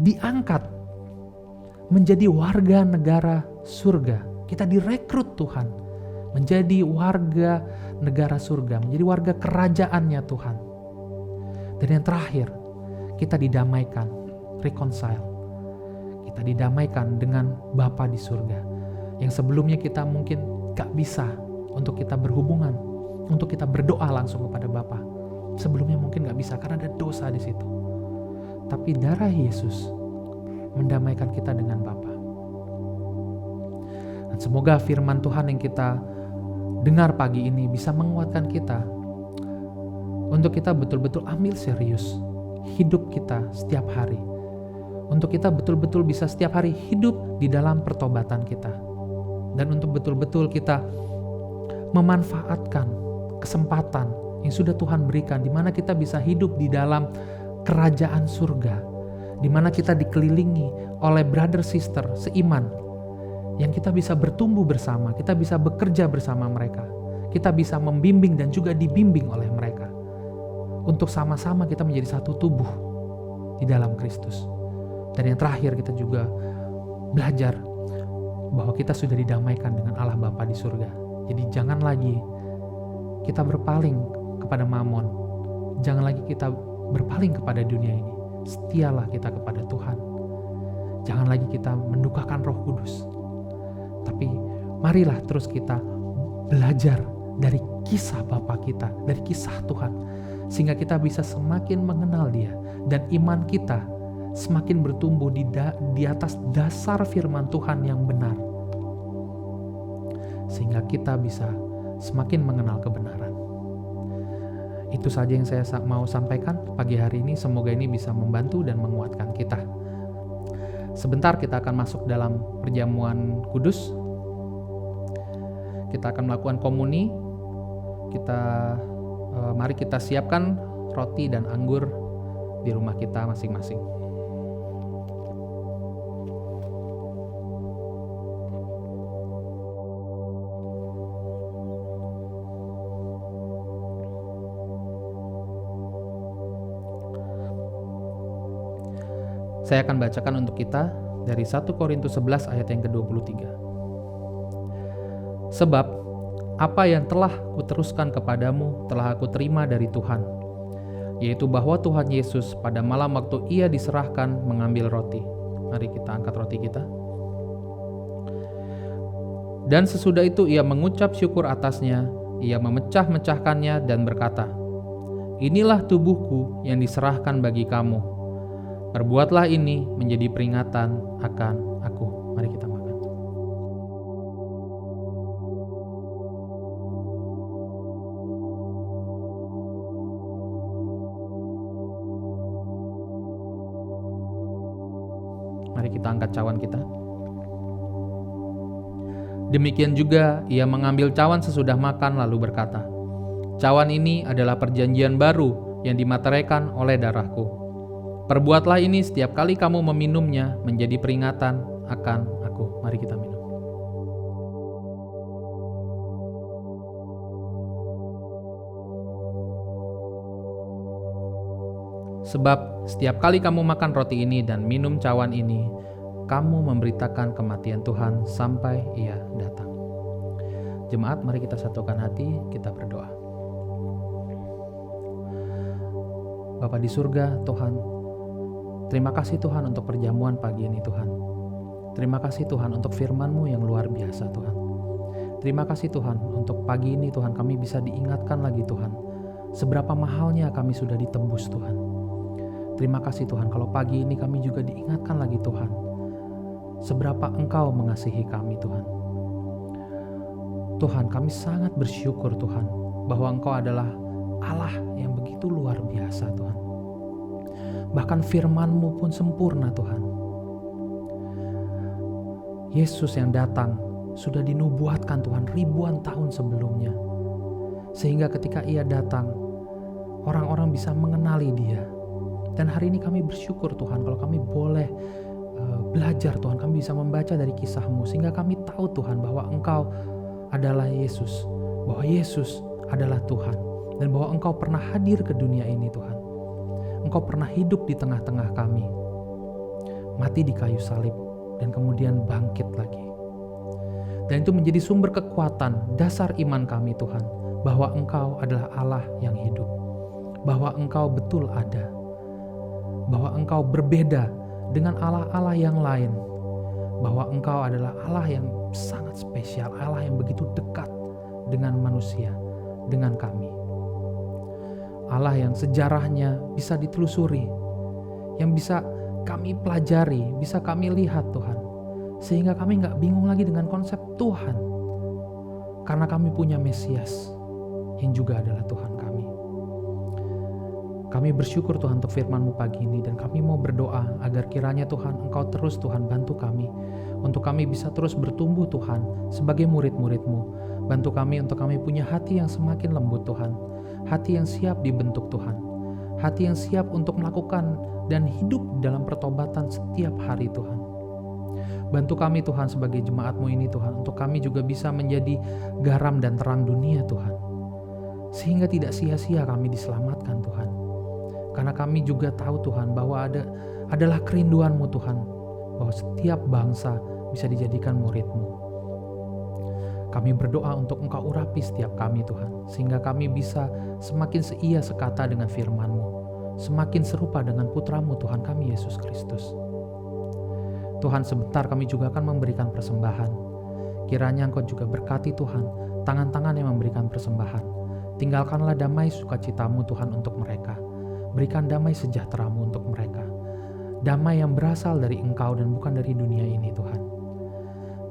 diangkat menjadi warga negara surga. Kita direkrut Tuhan menjadi warga negara surga, menjadi warga kerajaannya Tuhan. Dan yang terakhir, kita didamaikan, reconcile. Kita didamaikan dengan Bapa di surga. Yang sebelumnya kita mungkin gak bisa untuk kita berhubungan, untuk kita berdoa langsung kepada Bapa. Sebelumnya mungkin gak bisa karena ada dosa di situ. Tapi darah Yesus mendamaikan kita dengan Bapa. Dan semoga firman Tuhan yang kita dengar pagi ini bisa menguatkan kita untuk kita betul-betul ambil serius hidup kita setiap hari. Untuk kita betul-betul bisa setiap hari hidup di dalam pertobatan kita. Dan untuk betul-betul kita memanfaatkan kesempatan yang sudah Tuhan berikan, di mana kita bisa hidup di dalam kerajaan surga, di mana kita dikelilingi oleh brother sister seiman, yang kita bisa bertumbuh bersama, kita bisa bekerja bersama mereka, kita bisa membimbing dan juga dibimbing oleh mereka, untuk sama-sama kita menjadi satu tubuh di dalam Kristus. Dan yang terakhir, kita juga belajar bahwa kita sudah didamaikan dengan Allah Bapa di surga. Jadi jangan lagi kita berpaling kepada mamon, jangan lagi kita berpaling kepada dunia ini. Setialah kita kepada Tuhan. Jangan lagi kita mendukakan Roh Kudus. Tapi marilah terus kita belajar dari kisah Bapa kita, dari kisah Tuhan, sehingga kita bisa semakin mengenal Dia, dan iman kita semakin bertumbuh di atas dasar firman Tuhan yang benar, sehingga kita bisa semakin mengenal kebenaran. Itu saja yang saya mau sampaikan pagi hari ini. Semoga ini bisa membantu dan menguatkan kita. Sebentar kita akan masuk dalam perjamuan kudus. Kita akan melakukan komuni. Mari kita siapkan roti dan anggur di rumah kita masing-masing. Saya akan bacakan untuk kita dari 1 Korintus 11 ayat yang ke-23. Sebab apa yang telah kuteruskan kepadamu telah aku terima dari Tuhan, yaitu bahwa Tuhan Yesus pada malam waktu Ia diserahkan mengambil roti. Mari kita angkat roti kita. Dan sesudah itu Ia mengucap syukur atasnya, Ia memecah-mecahkannya dan berkata, "Inilah tubuhku yang diserahkan bagi kamu. Perbuatlah ini menjadi peringatan akan aku." Mari kita makan. Mari kita angkat cawan kita. Demikian juga Ia mengambil cawan sesudah makan lalu berkata, "Cawan ini adalah perjanjian baru yang dimateraikan oleh darahku. Perbuatlah ini setiap kali kamu meminumnya menjadi peringatan akan aku." Mari kita minum. Sebab setiap kali kamu makan roti ini dan minum cawan ini, kamu memberitakan kematian Tuhan sampai Ia datang. Jemaat, mari kita satukan hati, kita berdoa. Bapa di surga, Tuhan, terima kasih Tuhan untuk perjamuan pagi ini Tuhan. Terima kasih Tuhan untuk firman-Mu yang luar biasa Tuhan. Terima kasih Tuhan untuk pagi ini Tuhan, kami bisa diingatkan lagi Tuhan, seberapa mahalnya kami sudah ditebus Tuhan. Terima kasih Tuhan kalau pagi ini kami juga diingatkan lagi Tuhan, seberapa Engkau mengasihi kami Tuhan. Tuhan, kami sangat bersyukur Tuhan bahwa Engkau adalah Allah yang begitu luar biasa Tuhan. Bahkan firman-Mu pun sempurna Tuhan. Yesus yang datang sudah dinubuatkan Tuhan ribuan tahun sebelumnya. Sehingga ketika Ia datang, orang-orang bisa mengenali Dia. Dan hari ini kami bersyukur Tuhan kalau kami boleh belajar Tuhan, kami bisa membaca dari kisah-Mu sehingga kami tahu Tuhan bahwa Engkau adalah Yesus, bahwa Yesus adalah Tuhan, dan bahwa Engkau pernah hadir ke dunia ini Tuhan. Engkau pernah hidup di tengah-tengah kami, mati di kayu salib, dan kemudian bangkit lagi. Dan itu menjadi sumber kekuatan, dasar iman kami Tuhan, bahwa Engkau adalah Allah yang hidup, bahwa Engkau betul ada, bahwa Engkau berbeda dengan Allah-Allah yang lain, bahwa Engkau adalah Allah yang sangat spesial, Allah yang begitu dekat dengan manusia, dengan kami. Allah yang sejarahnya bisa ditelusuri, yang bisa kami pelajari, bisa kami lihat Tuhan, sehingga kami gak bingung lagi dengan konsep Tuhan. karena kami punya Mesias yang juga adalah Tuhan kami. Kami bersyukur Tuhan untuk firman-Mu pagi ini, dan kami mau berdoa agar kiranya Tuhan Engkau terus Tuhan bantu kami untuk kami bisa terus bertumbuh Tuhan sebagai murid-murid-Mu. Bantu kami untuk kami punya hati yang semakin lembut Tuhan, hati yang siap dibentuk Tuhan, hati yang siap untuk melakukan dan hidup dalam pertobatan setiap hari Tuhan. Bantu kami Tuhan sebagai jemaat-Mu ini Tuhan, untuk kami juga bisa menjadi garam dan terang dunia Tuhan, sehingga tidak sia-sia kami diselamatkan Tuhan. Karena kami juga tahu Tuhan bahwa adalah kerinduan-Mu Tuhan, bahwa setiap bangsa bisa dijadikan murid-Mu. Kami berdoa untuk Engkau urapi setiap kami Tuhan, sehingga kami bisa semakin seia sekata dengan firman-Mu, semakin serupa dengan Putra-Mu Tuhan kami Yesus Kristus. Tuhan, sebentar kami juga akan memberikan persembahan. Kiranya Engkau juga berkati Tuhan tangan-tangan yang memberikan persembahan. Tinggalkanlah damai sukacita-Mu Tuhan untuk mereka. Berikan damai sejahtera-Mu untuk mereka. Damai yang berasal dari Engkau dan bukan dari dunia ini Tuhan.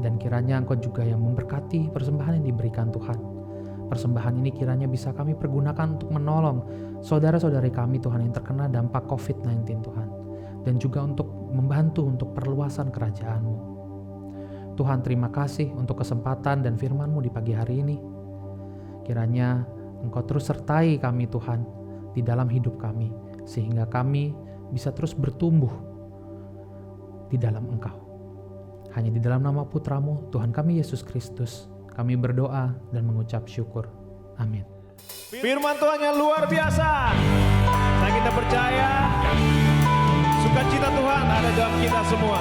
Dan kiranya Engkau juga yang memberkati persembahan yang diberikan Tuhan. Persembahan ini kiranya bisa kami pergunakan untuk menolong saudara-saudari kami Tuhan yang terkena dampak COVID-19 Tuhan. Dan juga untuk membantu untuk perluasan kerajaan-Mu. Tuhan, terima kasih untuk kesempatan dan firman-Mu di pagi hari ini. Kiranya Engkau terus sertai kami Tuhan di dalam hidup kami, sehingga kami bisa terus bertumbuh di dalam Engkau. Hanya di dalam nama Putra-Mu, Tuhan kami Yesus Kristus, kami berdoa dan mengucap syukur. Amin. Firman Tuhan yang luar biasa. Nah, kita percaya sukacita Tuhan ada dalam kita semua.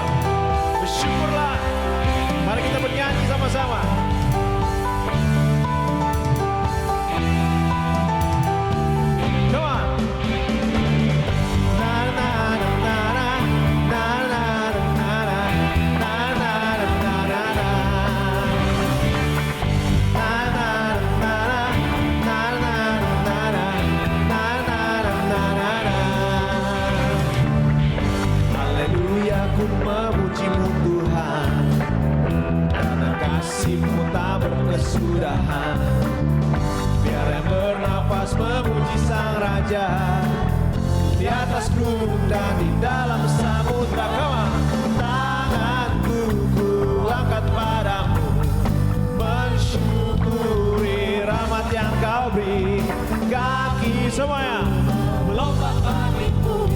Bersyukurlah. Mari kita bernyanyi sama-sama. Come on. Na na na na na na na na na na na na na. Haleluya, ku memuji-Mu Tuhan, karena kasih-Mu tak berkesudahan. Biar yang bernapas memuji Sang Raja, di atas gunung dan di dalam samudra. Tanganku ku angkat padamu, mensyukuri rahmat yang Kau beri. Kaki semuanya melompat bagimu,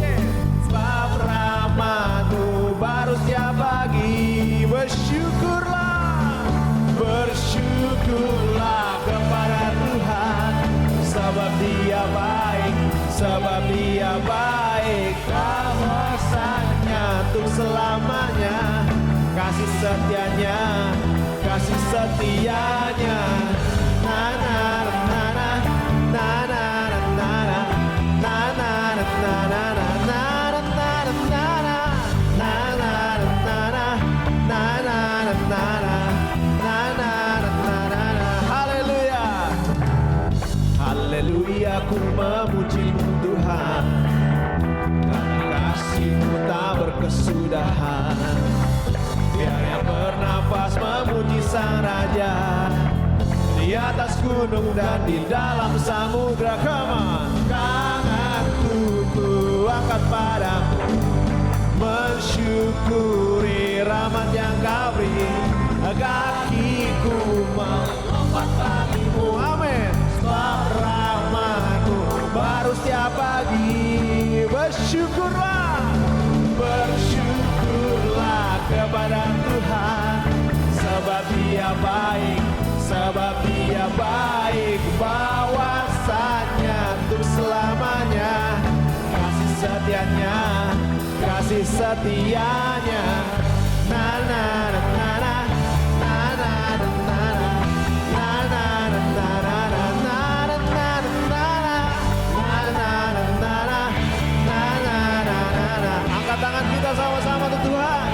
sebab rahmat-Mu baru setiap pagi. Bersyukurlah kepada Tuhan, sebab Dia baik, sebab Dia baik. Kuasanya untuk selamanya, kasih setianya, kasih setianya. Na na na na na na na na na na na na na. Haleluya, ku memuji-Mu Tuhan, karena kasih-Mu tak berkesudahan. Biar yang bernafas memuji Sang Raja, di atas gunung dan di dalam samudra. Tanganku ku angkat padamu, mensyukuri rahmat yang Kau beri. Kakiku melompat bagimu, amin. Sebab rahmat-Mu baru setiap pagi. Bersyukurlah kepada Tuhan, sebab Dia baik, sebab Dia baik. Bahwasanya untuk selamanya, kasih setianya, kasih setianya. Na na na na na na na na na. Angkat tangan kita sama-sama untuk Tuhan.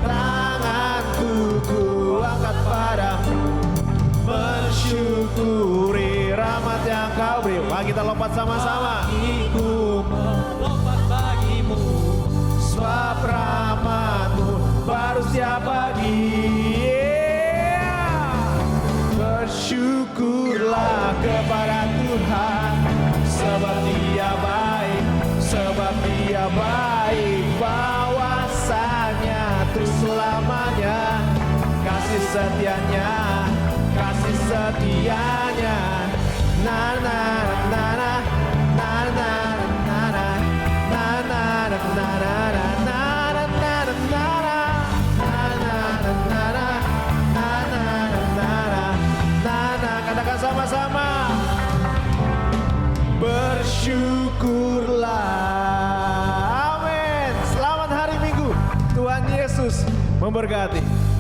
Tanganku ku angkat padamu, mensyukuri rahmat yang Kau beri. Mari kita lompat sama-sama. Aku melompat bagimu, sebab rahmat-Mu baru setiap pagi. setianya, kasih setianya. Na na na na na na na na na na na na na. Katakan sama-sama. Bersyukurlah. Amin. Selamat hari Minggu. Tuhan Yesus memberkati.